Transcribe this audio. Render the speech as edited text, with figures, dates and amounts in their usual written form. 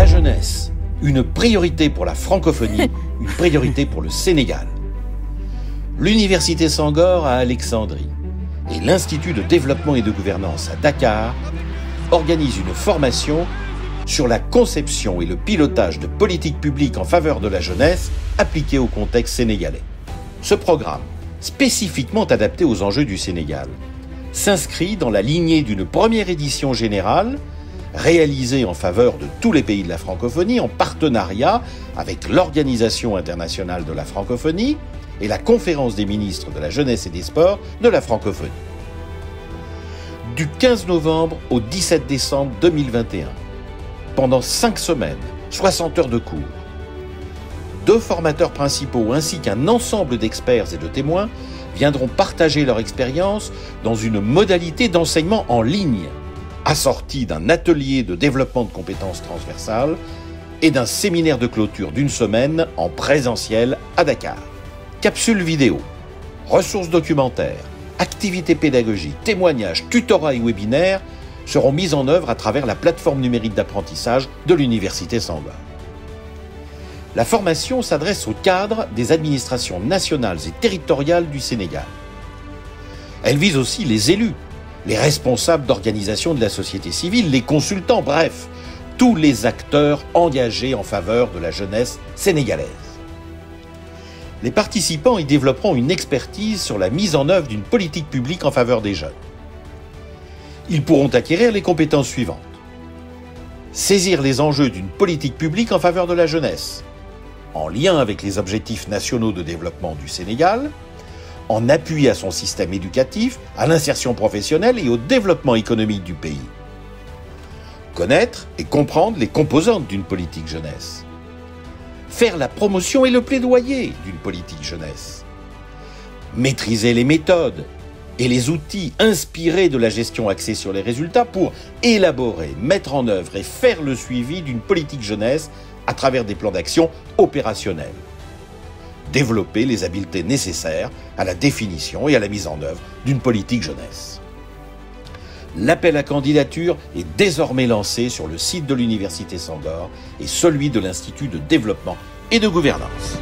La jeunesse, une priorité pour la francophonie, une priorité pour le Sénégal. L'Université Senghor à Alexandrie et l'Institut de développement et de gouvernance à Dakar organisent une formation sur la conception et le pilotage de politiques publiques en faveur de la jeunesse appliquées au contexte sénégalais. Ce programme, spécifiquement adapté aux enjeux du Sénégal, s'inscrit dans la lignée d'une première édition générale réalisée en faveur de tous les pays de la francophonie en partenariat avec l'Organisation internationale de la francophonie et la Conférence des ministres de la jeunesse et des sports de la francophonie. Du 15 novembre au 17 décembre 2021, pendant 5 semaines, 60 heures de cours, 2 formateurs principaux ainsi qu'un ensemble d'experts et de témoins viendront partager leur expérience dans une modalité d'enseignement en ligne, assortie d'un atelier de développement de compétences transversales et d'un séminaire de clôture d'une semaine en présentiel à Dakar. Capsules vidéo, ressources documentaires, activités pédagogiques, témoignages, tutorats et webinaires seront mises en œuvre à travers la plateforme numérique d'apprentissage de l'Université Senghor. La formation s'adresse aux cadres des administrations nationales et territoriales du Sénégal. Elle vise aussi les élus, les responsables d'organisations de la société civile, les consultants, bref, tous les acteurs engagés en faveur de la jeunesse sénégalaise. Les participants y développeront une expertise sur la mise en œuvre d'une politique publique en faveur des jeunes. Ils pourront acquérir les compétences suivantes. Saisir les enjeux d'une politique publique en faveur de la jeunesse, en lien avec les objectifs nationaux de développement du Sénégal, en appui à son système éducatif, à l'insertion professionnelle et au développement économique du pays. Connaître et comprendre les composantes d'une politique jeunesse. Faire la promotion et le plaidoyer d'une politique jeunesse. Maîtriser les méthodes et les outils inspirés de la gestion axée sur les résultats pour élaborer, mettre en œuvre et faire le suivi d'une politique jeunesse à travers des plans d'action opérationnels. Développer les habiletés nécessaires à la définition et à la mise en œuvre d'une politique jeunesse. L'appel à candidature est désormais lancé sur le site de l'Université Senghor et celui de l'Institut de développement et de gouvernance.